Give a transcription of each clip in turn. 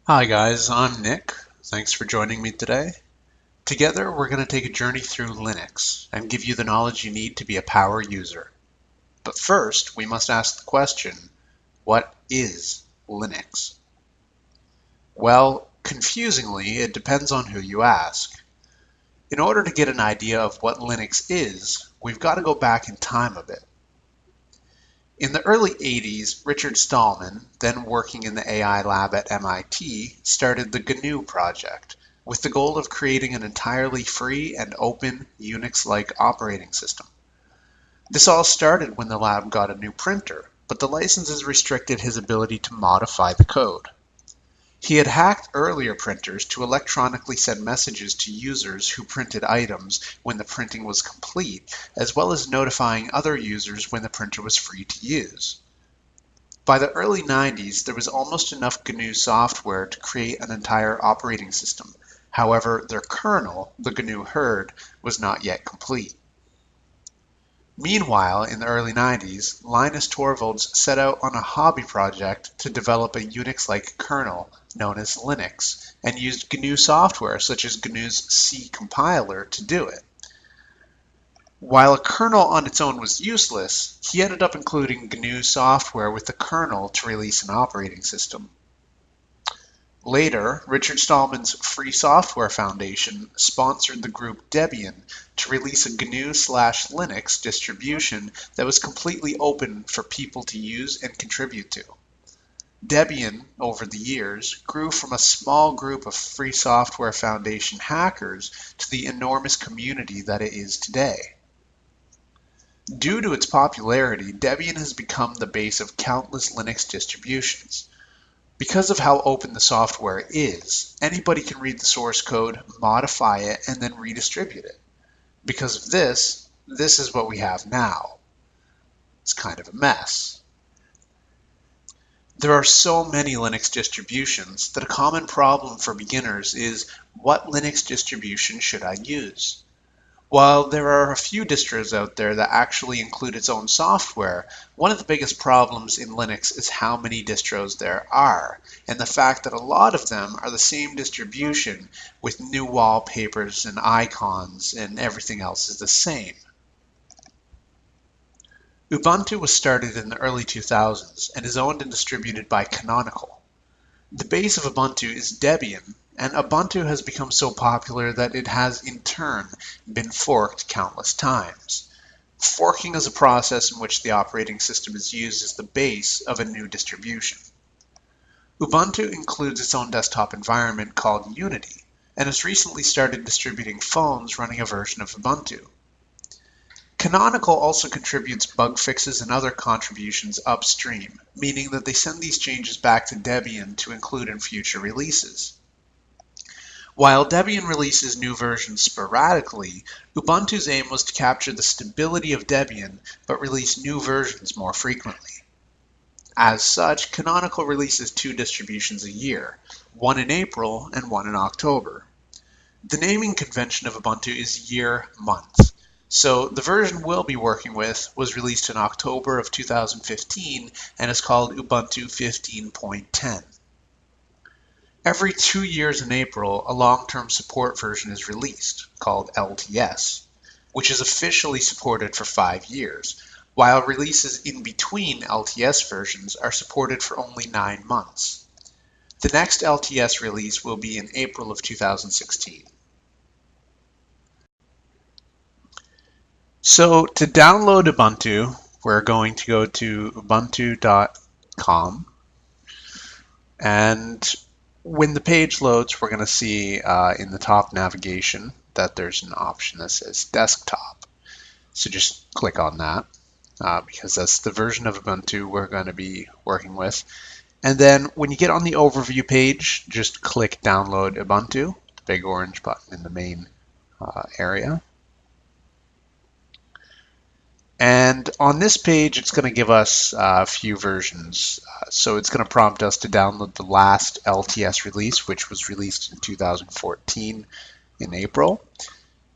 Hi guys, I'm Nick. Thanks for joining me today. Together we're going to take a journey through Linux and give you the knowledge you need to be a power user. But first, we must ask the question, what is Linux? Well, confusingly, it depends on who you ask. In order to get an idea of what Linux is, we've got to go back in time a bit. In the early 80s, Richard Stallman, then working in the AI lab at MIT, started the GNU project with the goal of creating an entirely free and open Unix-like operating system. This all started when the lab got a new printer, but the licenses restricted his ability to modify the code. He had hacked earlier printers to electronically send messages to users who printed items when the printing was complete, as well as notifying other users when the printer was free to use. By the early 90s, there was almost enough GNU software to create an entire operating system. However, their kernel, the GNU Hurd, was not yet complete. Meanwhile, in the early 90s, Linus Torvalds set out on a hobby project to develop a Unix-like kernel known as Linux, and used GNU software such as GNU's C compiler to do it. While a kernel on its own was useless, he ended up including GNU software with the kernel to release an operating system. Later, Richard Stallman's Free Software Foundation sponsored the group Debian to release a GNU/Linux distribution that was completely open for people to use and contribute to. Debian, over the years, grew from a small group of Free Software Foundation hackers to the enormous community that it is today. Due to its popularity, Debian has become the base of countless Linux distributions. Because of how open the software is, anybody can read the source code, modify it, and then redistribute it. Because of this is what we have now. It's kind of a mess. There are so many Linux distributions that a common problem for beginners is, what Linux distribution should I use? While there are a few distros out there that actually include its own software, one of the biggest problems in Linux is how many distros there are, and the fact that a lot of them are the same distribution with new wallpapers and icons and everything else is the same. Ubuntu was started in the early 2000s and is owned and distributed by Canonical. The base of Ubuntu is Debian, and Ubuntu has become so popular that it has in turn been forked countless times. Forking is a process in which the operating system is used as the base of a new distribution. Ubuntu includes its own desktop environment called Unity, and has recently started distributing phones running a version of Ubuntu. Canonical also contributes bug fixes and other contributions upstream, meaning that they send these changes back to Debian to include in future releases. While Debian releases new versions sporadically, Ubuntu's aim was to capture the stability of Debian but release new versions more frequently. As such, Canonical releases two distributions a year, one in April and one in October. The naming convention of Ubuntu is year-month, so the version we'll be working with was released in October of 2015 and is called Ubuntu 15.10. Every 2 years in April, a long-term support version is released, called LTS, which is officially supported for 5 years, while releases in between LTS versions are supported for only 9 months. The next LTS release will be in April of 2016. So to download Ubuntu, we're going to go to ubuntu.com, and when the page loads, we're going to see in the top navigation that there's an option that says desktop. So just click on that because that's the version of Ubuntu we're going to be working with. And then when you get on the overview page, just click download Ubuntu, the big orange button in the main area. And on this page, it's going to give us a few versions. So it's going to prompt us to download the last LTS release, which was released in 2014 in April.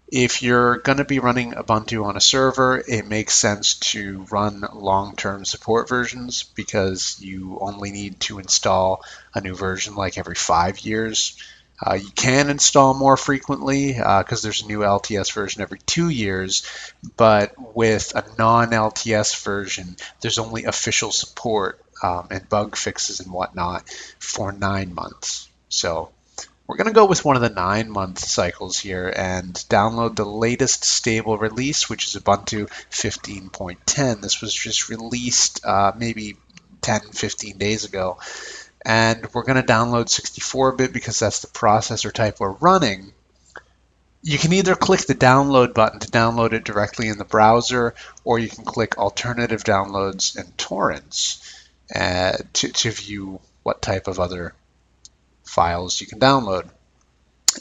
If you're going to be running Ubuntu on a server, it makes sense to run long-term support versions because you only need to install a new version like every 5 years. You can install more frequently because there's a new LTS version every 2 years, but with a non-LTS version, there's only official support and bug fixes and whatnot for 9 months. So we're going to go with one of the 9-month cycles here and download the latest stable release, which is Ubuntu 15.10. This was just released maybe 10, 15 days ago. And we're going to download 64-bit because that's the processor type we're running. You can either click the download button to download it directly in the browser, or you can click alternative downloads and torrents to view what type of other files you can download.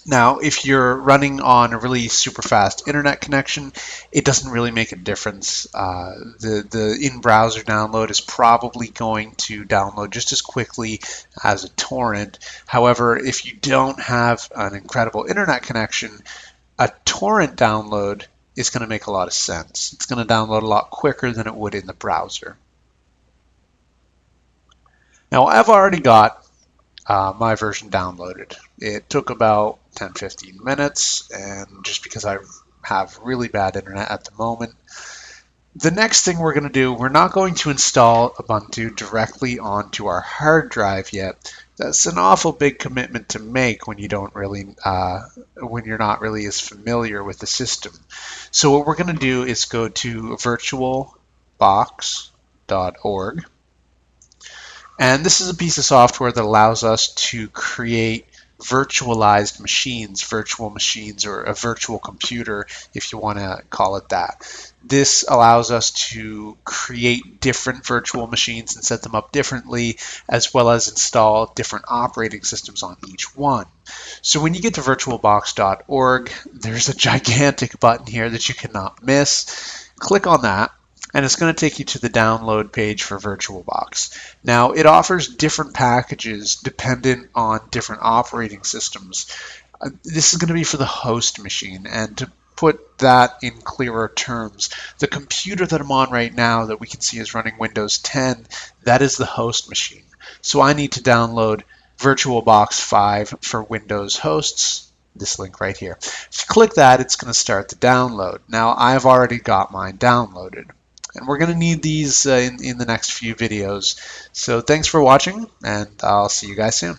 Now, if you're running on a really super fast internet connection, it doesn't really make a difference. The in-browser download is probably going to download just as quickly as a torrent. However, if you don't have an incredible internet connection, a torrent download is going to make a lot of sense. It's going to download a lot quicker than it would in the browser. Now, I've already got my version downloaded. It took about 10-15 minutes, and just because I have really bad internet at the moment. The next thing we're going to do, we're not going to install Ubuntu directly onto our hard drive yet. That's an awful big commitment to make when you don't really, when you're not really as familiar with the system. So what we're going to do is go to virtualbox.org. And this is a piece of software that allows us to create virtualized machines, virtual machines, or a virtual computer, if you want to call it that. This allows us to create different virtual machines and set them up differently, as well as install different operating systems on each one. So when you get to virtualbox.org, there's a gigantic button here that you cannot miss. Click on that, and it's going to take you to the download page for VirtualBox. Now, it offers different packages dependent on different operating systems. This is going to be for the host machine, and to put that in clearer terms, the computer that I'm on right now that we can see is running Windows 10, that is the host machine. So I need to download VirtualBox 5 for Windows hosts, this link right here. If you click that, it's going to start the download. Now, I've already got mine downloaded. And we're going to need these in the next few videos. So thanks for watching, and I'll see you guys soon.